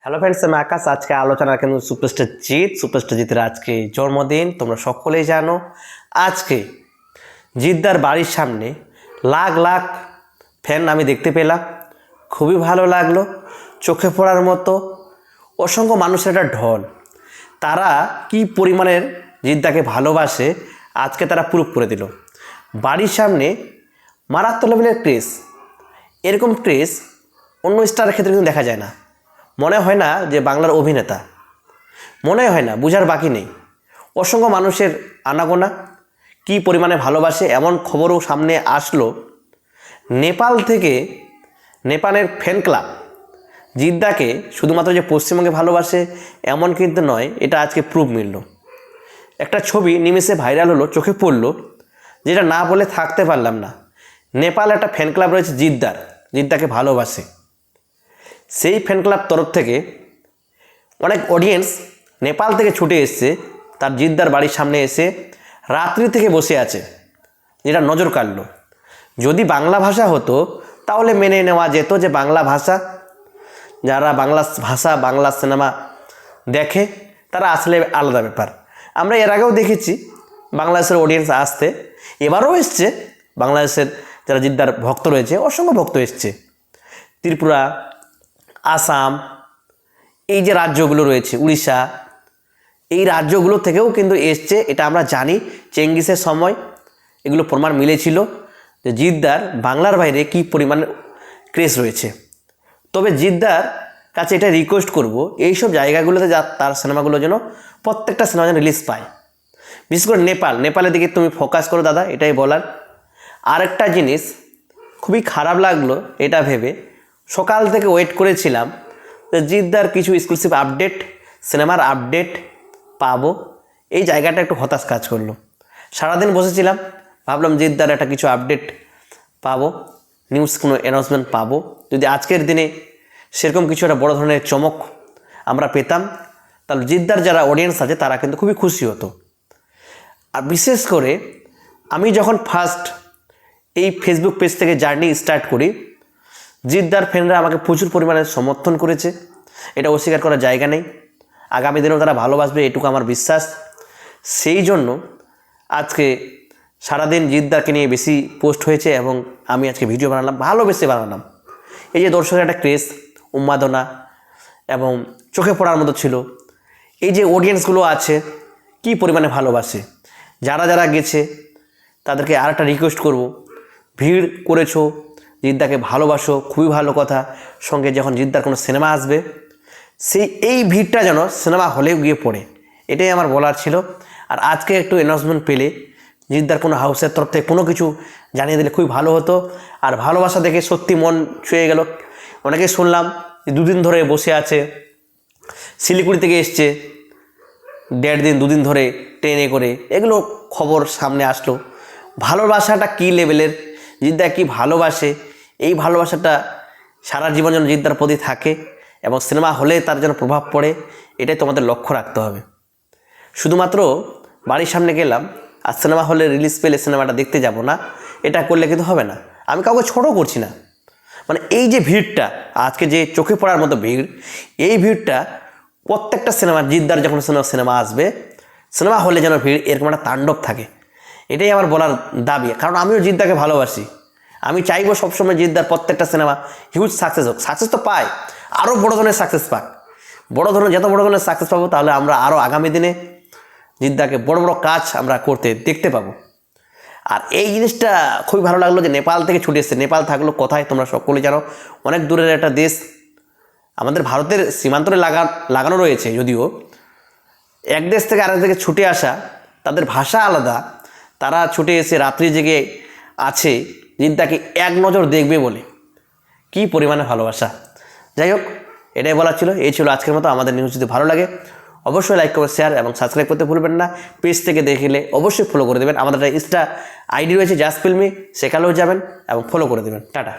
Hello friends, আমি আকাশ। আজকে আলোচনা কিন্তু সুপারস্টার জিতের আজকে জন্মদিন। তোমরা সকলেই জানো আজকে জিদ্দার বাড়ির সামনে লাখ লাখ ফ্যান আমি দেখতে পেলাম। খুবই ভালো লাগলো, চোখে পড়ার মতো অসংখ্য মানুষের একটা ঢল। তারা কি পরিমাণের জিদ্দাকে ভালোবাসে আজকে তারা প্রুফ করে দিল। বাড়ির সামনে মারাত্মক লেভেলের ক্রেজ, এরকম ক্রেজ অন্য স্টারের ক্ষেত্রে কিন্তু দেখা যায় না। মনে হয় না যে বাংলার অভিনেতা, মনে হয় না, বুঝার বাকি নেই। অসংখ্য মানুষের আনাগোনা, কি পরিমাণে ভালোবাসে এমন খবরও সামনে আসলো। নেপাল থেকে, নেপালের ফ্যান ক্লাব জিদ্দাকে শুধুমাত্র যে পশ্চিমবঙ্গে ভালোবাসে এমন কিন্তু নয়, এটা আজকে প্রুফ মিলল। একটা ছবি নিমেষে ভাইরাল হলো, চোখে পড়লো, যেটা না বলে থাকতে পারলাম না। নেপাল একটা ফ্যান ক্লাব রয়েছে জিদ্দাকে ভালোবাসে। সেই ফ্যান ক্লাব তরফ থেকে অনেক অডিয়েন্স নেপাল থেকে ছুটে এসছে, তার জিদ্দার বাড়ির সামনে এসে রাত্রি থেকে বসে আছে, যেটা নজর কাড়ল। যদি বাংলা ভাষা হতো তাহলে মেনে নেওয়া যেত যে বাংলা ভাষা, যারা বাংলা সিনেমা দেখে তারা আসলে আলাদা ব্যাপার। আমরা এর আগেও দেখেছি বাংলাদেশের অডিয়েন্স আসতে, এবারও এসছে। বাংলাদেশের যারা জিদ্দার ভক্ত রয়েছে, অসংখ্য ভক্ত এসছে। ত্রিপুরা, আসাম, এই যে রাজ্যগুলো রয়েছে, উড়িষ্যা, এই রাজ্যগুলো থেকেও কিন্তু এসছে। এটা আমরা জানি, চেঙ্গিসের সময় এগুলো প্রমাণ মিলেছিল যে জিদ্দার বাংলার বাইরে কী পরিমাণ ক্রেজ রয়েছে। তবে জিদ্দার কাছে এটা রিকোয়েস্ট করব, এইসব জায়গাগুলোতে যা তার সিনেমাগুলো যেন প্রত্যেকটা সিনেমা যেন রিলিজ পায়। বিশেষ করে নেপালের দিকে তুমি ফোকাস করো দাদা, এটাই বলার। আরেকটা জিনিস খুবই খারাপ লাগলো এটা ভেবে, সকাল থেকে ওয়েট করেছিলাম যে জিদ্দার কিছু এক্সক্লুসিভ আপডেট, সিনেমার আপডেট পাবো। এই জায়গাটা একটু হতাশ কাজ করলো। সারাদিন বসেছিলাম, ভাবলাম জিদ্দার একটা কিছু আপডেট পাবো, নিউজ কোনো অ্যানাউন্সমেন্ট পাবো। যদি আজকের দিনে সেরকম কিছু একটা বড় ধরনের চমক আমরা পেতাম, তাহলে জিদ্দার যারা অডিয়েন্স আছে তারা কিন্তু খুবই খুশি হতো। আর বিশেষ করে আমি যখন ফার্স্ট এই ফেসবুক পেজ থেকে জার্নি স্টার্ট করি, জিদ্দার ফ্যানরা আমাকে প্রচুর পরিমাণে সমর্থন করেছে, এটা অস্বীকার করার জায়গা নেই। আগামী দিনেও তারা ভালোবাসবে, এটুকু আমার বিশ্বাস। সেই জন্য আজকে সারাদিন জিদ্দাকে নিয়ে বেশি পোস্ট হয়েছে এবং আমি আজকে ভিডিও বানালাম, ভালোবেসে বানালাম। এই যে দর্শকের একটা ক্রেজ, উন্মাদনা এবং চোখে পড়ার মতো ছিল। এই যে অডিয়েন্সগুলো আছে কি পরিমাণে ভালোবাসে, যারা যারা গেছে তাদেরকে আর একটা রিকোয়েস্ট করব, ভিড় করেছো, জিদ্দাকে ভালোবাসো, খুবই ভালো কথা। সঙ্গে যখন জিদ্দার কোনো সিনেমা আসবে, এই ভিড়টা যেন সিনেমা হলেও গিয়ে পড়ে, এটাই আমার বলার ছিল। আর আজকে একটু অ্যানাউন্সমেন্ট পেলে জিদ্দার কোনো হাউসের তরফ থেকে কোনো কিছু জানিয়ে দিলে খুবই ভালো হতো। আর ভালোবাসা দেখে সত্যি মন ছুঁয়ে গেল। অনেকে শুনলাম যে 2 দিন ধরে বসে আছে, শিলিগুড়ি থেকে এসছে, 1.5 দিন 2 দিন ধরে ট্রেনে করে, এগুলো খবর সামনে আসলো। ভালোবাসাটা কী লেভেলের, জিদ্দা কি ভালোবাসে, এই ভালোবাসাটা সারা জীবন যেন জিদ্দার প্রতি থাকে এবং সিনেমা হলে তার যেন প্রভাব পড়ে, এটাই তোমাদের লক্ষ্য রাখতে হবে। শুধুমাত্র বাড়ির সামনে গেলাম আর সিনেমা হলে রিলিজ পেলে সিনেমাটা দেখতে যাব না, এটা করলে কিন্তু হবে না। আমি কাউকে ছোটো করছি না, মানে এই যে ভিড়টা আজকে যে চোখে পড়ার মতো ভিড়, এই ভিড়টা প্রত্যেকটা সিনেমা, জিদ্দার যখন সিনেমা আসবে, সিনেমা হলে যেন ভিড় এরকম একটা তাণ্ডব থাকে, এটাই আমার বলার দাবি। কারণ আমিও জিদ্দাকে ভালোবাসি, আমি চাইবো সবসময় জিদ্দার প্রত্যেকটা সিনেমা হিউজ সাকসেস হোক। সাকসেস তো পায়, আরও বড় ধরনের সাকসেস পাক, যত বড় ধরনের সাকসেস পাবো, তাহলে আমরা আরও আগামী দিনে জিদ্দাকে বড় বড় কাজ আমরা করতে দেখতে পাবো। আর এই জিনিসটা খুবই ভালো লাগলো যে নেপাল থেকে ছুটে এসছে। নেপাল থাকলো কোথায় তোমরা সকলে জানো, অনেক দূরের একটা দেশ, আমাদের ভারতের সীমান্তরে লাগানো রয়েছে। যদিও এক দেশ থেকে আরেক দিকে ছুটে আসা, তাদের ভাষা আলাদা, তারা ছুটে এসে রাত্রি জেগে আছে জিদ্দাকে এক নজর দেখবে বলে। কি পরিমাণে ভালোবাসা। যাই হোক, এটাই বলার ছিল। এই ছিল আজকের মতো। আমাদের নিউজ যদি ভালো লাগে অবশ্যই লাইক করবেন, শেয়ার এবং সাবস্ক্রাইব করতে ভুলবেন না। পেজ থেকে দেখলে অবশ্যই ফলো করে দেবেন। আমাদের একটা ইনস্টা আইডি রয়েছে জাস্ট ফিল্মি, সেখানেও যাবেন এবং ফলো করে দেবেন। টাটা।